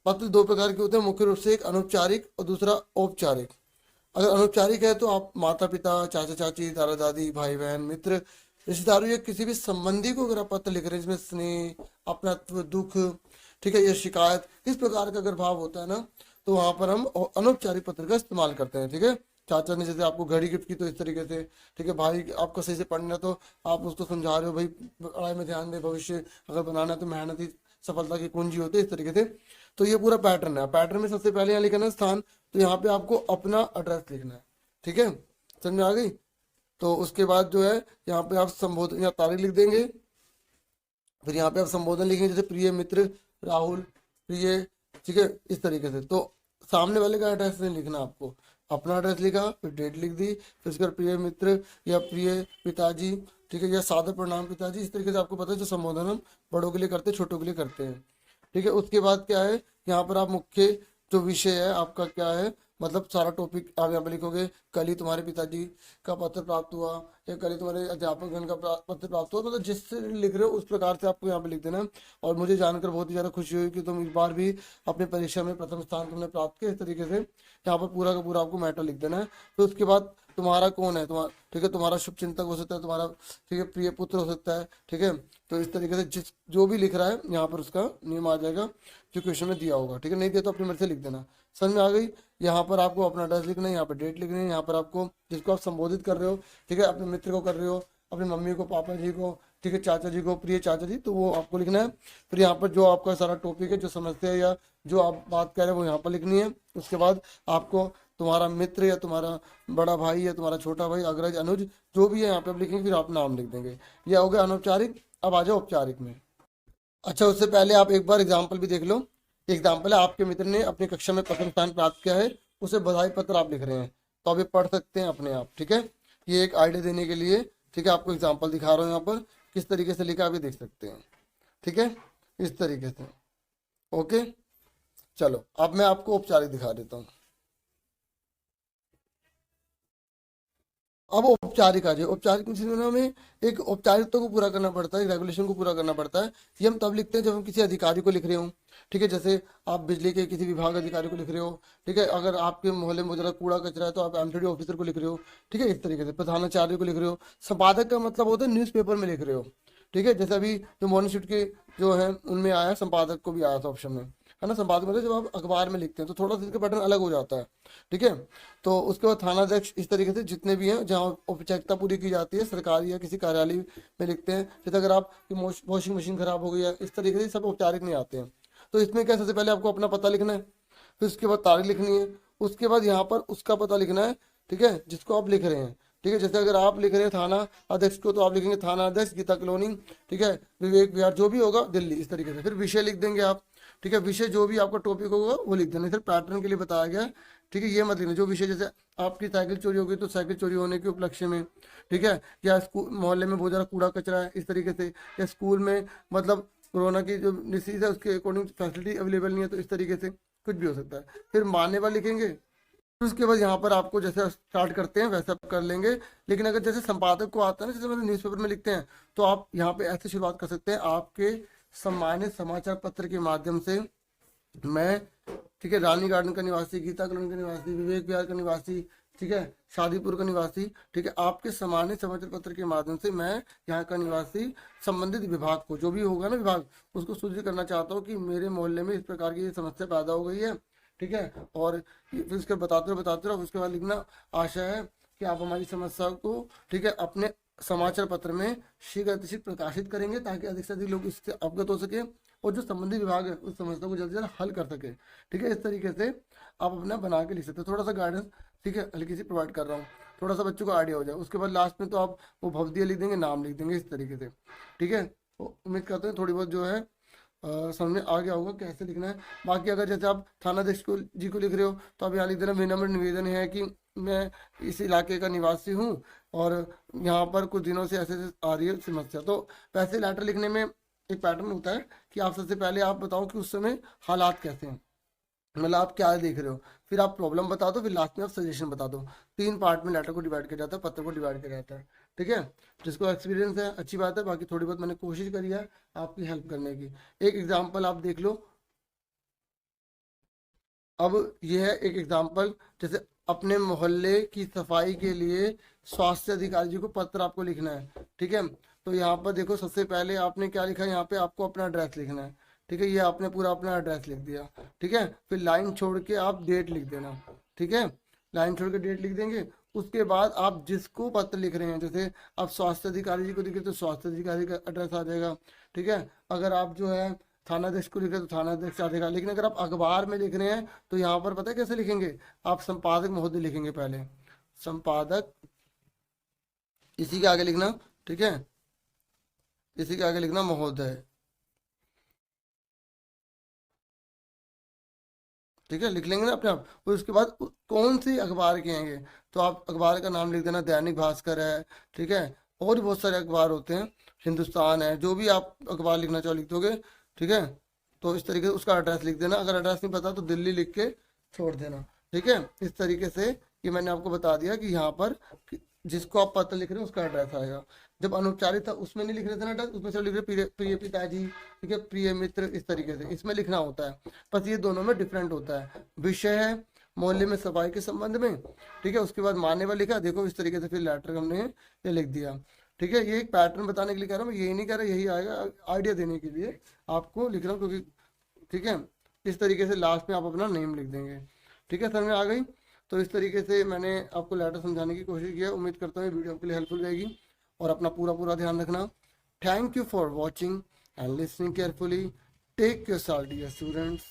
पत्र दो प्रकार के होते हैं मुख्य रूप से, एक अनौपचारिक और दूसरा औपचारिक। अगर अनौपचारिक है तो आप माता पिता, चाचा चाची, दादा दादी, भाई बहन, मित्र, रिश्तेदारों या किसी भी संबंधी को अगर आप पत्र लिख रहे हैं जिसमें स्नेह, अपनत्व, दुख, ठीक है, या शिकायत, इस प्रकार का अगर भाव होता है ना, तो वहां पर हम अनौपचारिक पत्र का इस्तेमाल करते हैं। ठीक है, चाचा ने जैसे आपको घड़ी गिफ्ट की तो इस तरीके से, ठीक है, भाई आपको सही से पढ़ना है तो आप उसको समझा रहे हो भाई पढ़ाई में ध्यान दे, भविष्य अगर बनाना है तो मेहनत ही सफलता की कुंजी होती है, इस तरीके से। तो ये पूरा पैटर्न है। पैटर्न में सबसे पहले यहाँ लिखना है स्थान, तो यहाँ पे आपको अपना एड्रेस लिखना है। ठीक है, समझ में आ गई। तो उसके बाद जो है यहाँ पे आप संबोधन या तारीख लिख देंगे। फिर यहाँ पे आप संबोधन लिखेंगे, जैसे प्रिय मित्र राहुल, प्रिय, ठीक है, इस तरीके से। तो सामने वाले का एड्रेस नहीं लिखना आपको, अपना एड्रेस लिखा, फिर डेट लिख दी, फिर उसके बाद प्रिय मित्र या प्रिय पिताजी, ठीक है, या सादर प्रणाम पिताजी, इस तरीके से। आपको पता है जो संबोधन हम बड़ों के लिए करते हैं, छोटों के लिए करते हैं। ठीक है, उसके बाद क्या है, यहाँ पर आप मुख्य जो विषय है आपका क्या है, मतलब सारा टॉपिक आप यहाँ पे लिखोगे। कल ही तुम्हारे पिताजी का पत्र प्राप्त हुआ, या कल ही तुम्हारे अध्यापक गण का पत्र प्राप्त हुआ, मतलब जिससे लिख रहे हो उस प्रकार से आपको यहाँ पे लिख देना है। और मुझे जानकर बहुत ही ज़्यादा खुशी हुई कि तुम इस बार भी अपनी परीक्षा में प्रथम स्थान तुमने प्राप्त किया, इस तरीके से यहाँ पर पूरा का पूरा आपको मैटर लिख देना है। फिर उसके बाद तुम्हारा कौन है, तुम्हारा, ठीक है, तुम्हारा शुभ चिंतक हो सकता है, तुम्हारा, ठीक है, प्रिय पुत्र हो सकता है। ठीक है, तो इस तरीके से जिस जो भी लिख रहा है यहाँ पर उसका नेम आ जाएगा जो क्वेश्चन में दिया होगा। ठीक है, नहीं दिया तो अपनी मर्जी से लिख देना। समझ में आ गई। यहाँ पर आपको अपना एड्रेस लिखना है, यहाँ पर डेट लिखनी है, यहाँ पर आपको जिसको आप संबोधित कर रहे हो, ठीक है, अपने मित्र को कर रहे हो, अपनी मम्मी को, पापा जी को, ठीक है, चाचा जी को, प्रिय चाचा जी, तो वो आपको लिखना है। फिर यहाँ पर जो आपका सारा टॉपिक है, जो समस्या है या जो आप बात कर रहे हैं वो यहाँ पर लिखनी है। उसके बाद आपको तुम्हारा मित्र या तुम्हारा बड़ा भाई या तुम्हारा छोटा भाई, अग्रज, अनुज, जो भी है यहाँ पे आप लिखेंगे, फिर आप नाम लिख देंगे। ये हो गया अनौपचारिक। अब आ जाओ औपचारिक में। अच्छा, उससे पहले आप एक बार एग्जाम्पल भी देख लो। एग्जाम्पल है, आपके मित्र ने अपनी कक्षा में प्रथम स्थान प्राप्त किया है, उसे बधाई पत्र आप लिख रहे हैं, तो आप ये पढ़ सकते हैं अपने आप। ठीक है, ये एक आइडिया देने के लिए, ठीक है, आपको एग्जाम्पल दिखा रहा हूँ यहाँ पर किस तरीके से लिखा, आप ये देख सकते हैं। ठीक है, इस तरीके से। ओके, चलो अब मैं आपको औपचारिक दिखा देता हूँ। अब औपचारिक आ जाए। औपचारिक में हमें एक औपचारिकता को पूरा करना पड़ता है, रेगुलेशन को पूरा करना पड़ता है। ये हम तब लिखते हैं जब हम किसी अधिकारी को लिख रहे हो। ठीक है, जैसे आप बिजली के किसी विभाग अधिकारी को लिख रहे हो। ठीक है, अगर आपके मोहल्ले में जरा कूड़ा कचरा है तो आप एमसीडी ऑफिसर को लिख रहे हो। ठीक है, इस तरीके से प्रधानाचार्य को लिख रहे हो। संपादक का मतलब होता है न्यूज़पेपर में लिख रहे हो। ठीक है, जैसे अभी जो मॉर्निंग शिफ्ट के जो है उनमें आया, संपादक को भी आया था ऑप्शन में, है ना। संपादक मतलब जब आप अखबार में लिखते हैं तो थोड़ा सा इसका पैटर्न अलग हो जाता है। ठीक है, तो उसके बाद थानाध्यक्ष, इस तरीके से जितने भी हैं जहाँ औपचारिकता पूरी की जाती है सरकारी या किसी कार्यालय में लिखते हैं। जैसे अगर आप वॉशिंग मशीन खराब हो गई है, इस तरीके से सब औपचारिक नहीं आते हैं। तो इसमें क्या, सबसे पहले आपको अपना पता लिखना है, फिर उसके बाद तारीख लिखनी है, उसके बाद यहाँ पर उसका पता लिखना है। ठीक है, जिसको आप लिख रहे हैं। ठीक है, जैसे अगर आप लिख रहे हैं थाना अध्यक्ष को तो आप लिखेंगे थाना अध्यक्ष गीता कॉलोनी, ठीक है, विवेक विहार, जो भी होगा दिल्ली, इस तरीके से। फिर विषय लिख देंगे आप। ठीक है, विषय जो भी आपका टॉपिक होगा वो लिख देना, सिर्फ पैटर्न के लिए बताया गया है। ठीक है, ये मत लिखना जो विषय, जैसे आपकी साइकिल चोरी हो गई तो साइकिल चोरी होने के उपलक्ष्य में, ठीक है, या स्कूल मोहल्ले में बहुत ज़्यादा कूड़ा कचरा है, इस तरीके से, या स्कूल में मतलब कोरोना की जो डिसीज है उसके अकॉर्डिंग फैसिलिटी अवेलेबल नहीं है, तो इस तरीके से कुछ भी हो सकता है। फिर मान्यवर लिखेंगे। फिर उसके बाद यहाँ पर आपको जैसे स्टार्ट करते हैं वैसा आप कर लेंगे। लेकिन अगर जैसे संपादक को आता है ना, जैसे मतलब न्यूज़पेपर में लिखते हैं, तो आप यहाँ पे ऐसे शुरुआत कर सकते हैं, आपके सम्मानित समाचार पत्र के माध्यम से मैं, ठीक है, रानी गार्डन का निवासी, गीता कॉलोनी का निवासी, विवेक विहार का निवासी, ठीक है, शादीपुर का निवासी, ठीक है, आपके सम्मानित समाचार पत्र के माध्यम से मैं यहाँ का निवासी संबंधित विभाग को, जो भी होगा ना विभाग, उसको सूचित करना चाहता हूँ कि मेरे मोहल्ले में इस प्रकार की समस्या पैदा हो गई है। ठीक है, और फिर उसके बताते रहो। उसके बाद लिखना, आशा है कि आप हमारी समस्या को, ठीक है, अपने समाचार पत्र में शीघ्र अतिशीघ्र प्रकाशित करेंगे ताकि अधिक से अधिक लोग इससे अवगत हो सके और जो संबंधित विभाग है उस समस्या को जल्द से जल्द हल कर सके। ठीक है, इस तरीके से आप अपना बना के लिख सकते हो। थोड़ा सा गाइडेंस, ठीक है, हल्की सी प्रोवाइड कर रहा हूँ, थोड़ा सा बच्चों को आइडिया हो जाए। उसके बाद लास्ट में तो आप वो भवदीय लिख देंगे, नाम लिख देंगे, इस तरीके से। ठीक है, तो उम्मीद करते हैं थोड़ी बहुत जो है समझ में आ गया होगा कैसे लिखना है। बाकी अगर जैसे आप थानाध्यक्ष को जी को लिख रहे हो तो आप यहाँ लिख देना, विनम्र निवेदन है कि मैं इस इलाके का निवासी हूँ और यहाँ पर कुछ दिनों से ऐसे ऐसे आ रही है समस्या। तो वैसे लेटर लिखने में एक पैटर्न होता है कि आप सबसे पहले आप बताओ कि उस समय हालात कैसे हैं, मतलब आप क्या देख रहे हो, फिर आप प्रॉब्लम बता दो, फिर लास्ट में आप सजेशन बता दो। 3 पार्ट में लेटर को डिवाइड किया जाता है, पत्र को डिवाइड किया जाता है। ठीक है, जिसको एक्सपीरियंस है अच्छी बात है, बाकी थोड़ी बहुत मैंने कोशिश करी है आपकी हेल्प करने की। एक एग्जाम्पल आप देख लो। अब ये है एक एग्जांपल, जैसे अपने मोहल्ले की सफाई के लिए स्वास्थ्य अधिकारी जी को पत्र आपको लिखना है, ठीक है। तो यहाँ पर देखो, सबसे पहले आपने क्या लिखा है, यहाँ पे आपको अपना एड्रेस लिखना है, ठीक है। ये आपने पूरा अपना एड्रेस लिख दिया, ठीक है। फिर लाइन छोड़ के आप डेट लिख देना, ठीक है। लाइन छोड़ के डेट लिख देंगे। उसके बाद आप जिसको पत्र लिख रहे हैं, जैसे आप स्वास्थ्य अधिकारी जी को लिख रहे तो स्वास्थ्य अधिकारी का एड्रेस आ जाएगा, ठीक है। अगर आप जो है थानाध्यक्ष को लिख रहे हैं तो थानाध्यक्ष आ जाएगा। लेकिन अगर आप अखबार में लिख रहे हैं तो यहाँ पर पता है कैसे लिखेंगे, आप संपादक महोदय लिखेंगे पहले, संपादक, इसी के आगे लिखना, ठीक है, इसी के आगे लिखना महोदय, ठीक है। लिख लेंगे ना अपने आप। और उसके बाद कौन सी अखबार के आएंगे, तो आप अखबार का नाम लिख देना, दैनिक भास्कर है, ठीक है। और भी बहुत सारे अखबार होते हैं, हिंदुस्तान है, जो भी आप अखबार लिखना चाहो लिख दोगे, ठीक है। तो इस तरीके से उसका एड्रेस लिख देना। अगर एड्रेस नहीं पता तो दिल्ली लिख के छोड़ देना, ठीक है। इस तरीके से ये मैंने आपको बता दिया कि यहाँ पर जिसको आप पत्र लिख रहे हैं उसका एड्रेस आएगा। जब अनौपचारिक था उसमें नहीं लिख रहे थे ना एड्रेस, उसमें सिर्फ लिख रहे प्रिय प्रिय पिताजी, ठीक है, प्रिय मित्र, इस तरीके से इसमें लिखना होता है। बस ये दोनों में डिफरेंट होता है। विषय है मोहल्ले में सफाई के संबंध में, ठीक है। उसके बाद मान्यवर लिखा, देखो इस तरीके से फिर लेटर हमने ये लिख दिया, ठीक है। ये एक पैटर्न बताने के लिए कह रहा हूँ, मैं यही नहीं कह रहा, यही आएगा, आइडिया देने के लिए आपको लिख रहा हूँ, क्योंकि ठीक है। इस तरीके से लास्ट में आप अपना नेम लिख देंगे, ठीक है, समझ में आ गई। तो इस तरीके से मैंने आपको लेटर समझाने की कोशिश की है। उम्मीद करता हूँ वीडियो आपके लिए हेल्पफुल रहेगी, और अपना पूरा पूरा ध्यान रखना। Thank you for watching and listening carefully. Take yourself dear students.